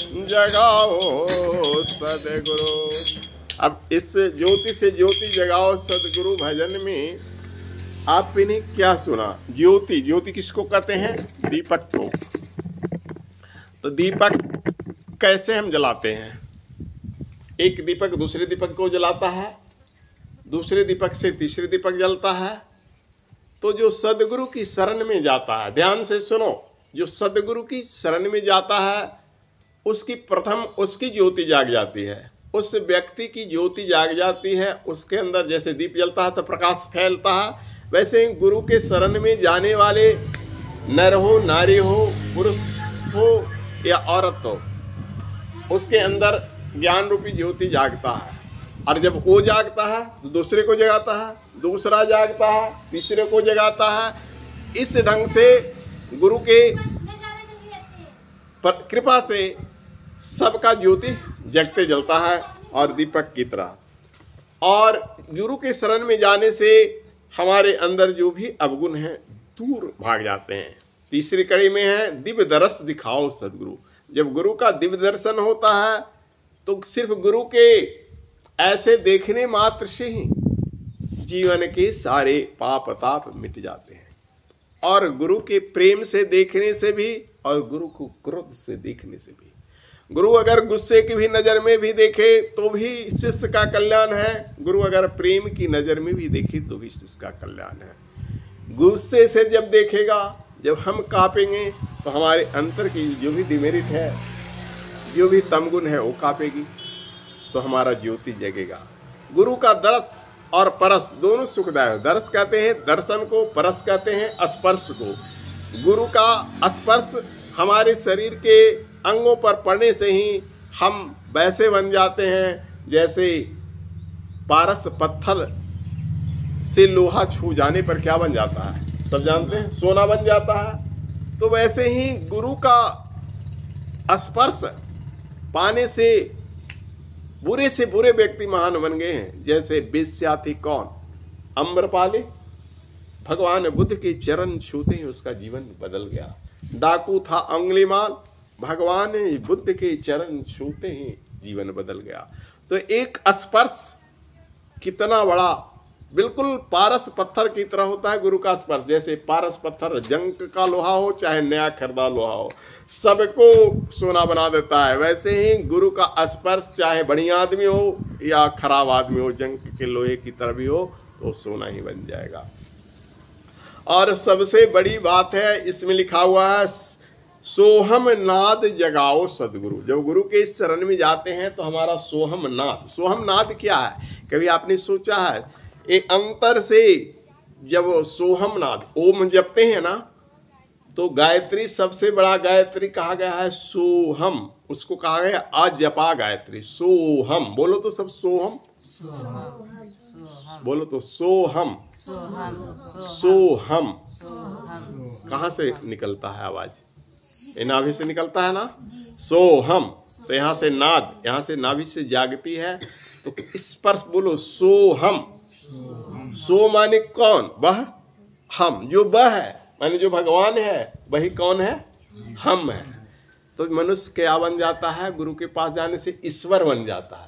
जगाओ सदगुरु। अब इस ज्योति से ज्योति जगाओ सदगुरु भजन में आपने क्या सुना? ज्योति, ज्योति किसको कहते हैं? दीपक को। तो दीपक कैसे हम जलाते हैं? एक दीपक दूसरे दीपक को जलाता है, दूसरे दीपक से तीसरे दीपक जलता है। तो जो सदगुरु की शरण में जाता है, ध्यान से सुनो, जो सदगुरु की शरण में जाता है उसकी प्रथम उसकी ज्योति जाग जाती है, उस व्यक्ति की ज्योति जाग जाती है। उसके अंदर जैसे दीप जलता है तो प्रकाश फैलता है, वैसे ही गुरु के शरण में जाने वाले नर हो, नारी हो, पुरुष हो या औरत हो, उसके अंदर ज्ञान रूपी ज्योति जागता है। और जब वो जागता है तो दूसरे को जगाता है, दूसरा जागता है, तीसरे को जगाता है। इस ढंग से गुरु के कृपा से सबका ज्योति जगते जलता है और दीपक की तरह। और गुरु के शरण में जाने से हमारे अंदर जो भी अवगुण हैं दूर भाग जाते हैं। तीसरी कड़ी में है दिव्य दर्श दिखाओ सदगुरु। जब गुरु का दिव्य दर्शन होता है तो सिर्फ गुरु के ऐसे देखने मात्र से ही जीवन के सारे पाप ताप मिट जाते हैं। और गुरु के प्रेम से देखने से भी और गुरु को क्रोध से देखने से भी। गुरु अगर गुस्से की भी नजर में भी देखे तो भी शिष्य का कल्याण है, गुरु अगर प्रेम की नजर में भी देखे तो भी शिष्य का कल्याण है। गुस्से से जब देखेगा, जब हम कांपेंगे तो हमारे अंतर की जो भी डिमेरिट है, जो भी तमगुण है वो कांपेगी, तो हमारा ज्योति जगेगा। गुरु का दर्श और परस दोनों सुखदायक। दर्श कहते हैं दर्शन को, परस कहते हैं स्पर्श को। गुरु का स्पर्श हमारे शरीर के अंगों पर पड़ने से ही हम वैसे बन जाते हैं जैसे पारस पत्थर से लोहा छू जाने पर क्या बन जाता है, सब जानते हैं, सोना बन जाता है। तो वैसे ही गुरु का स्पर्श पाने से बुरे व्यक्ति महान बन गए हैं। जैसे वेश्या थी कौन? अम्रपाली। भगवान बुद्ध के चरण छूते ही उसका जीवन बदल गया। डाकू था अंगुलीमाल, भगवान बुद्ध के चरण छूते ही जीवन बदल गया। तो एक स्पर्श कितना बड़ा, बिल्कुल पारस पत्थर की तरह होता है गुरु का स्पर्श। जैसे पारस पत्थर जंग का लोहा हो चाहे नया खरीदा लोहा हो, सबको सोना बना देता है। वैसे ही गुरु का स्पर्श चाहे बढ़िया आदमी हो या खराब आदमी हो, जंग के लोहे की तरह भी हो तो सोना ही बन जाएगा। और सबसे बड़ी बात है इसमें लिखा हुआ है सोहम नाद जगाओ सदगुरु। जब गुरु के शरण में जाते हैं तो हमारा सोहम नाद, सोहम नाद क्या है? कभी आपने सोचा है? एक अंतर से जब सोहम नाद ओम जपते हैं ना, तो गायत्री सबसे बड़ा गायत्री कहा गया है सोहम, उसको कहा गया अजपा गायत्री। सोहम बोलो तो सब सोहम, बोलो तो सोहम। सोहम कहाँ से निकलता है आवाज? ये नाभि से निकलता है ना, सोहम। तो यहाँ से नाद, यहाँ से नाभि से जागती है। तो इस पर बोलो सोहम। सो माने कौन? वह, हम। जो वह है माने जो भगवान है, वही कौन है? हम है। तो मनुष्य क्या बन जाता है? गुरु के पास जाने से ईश्वर बन जाता है।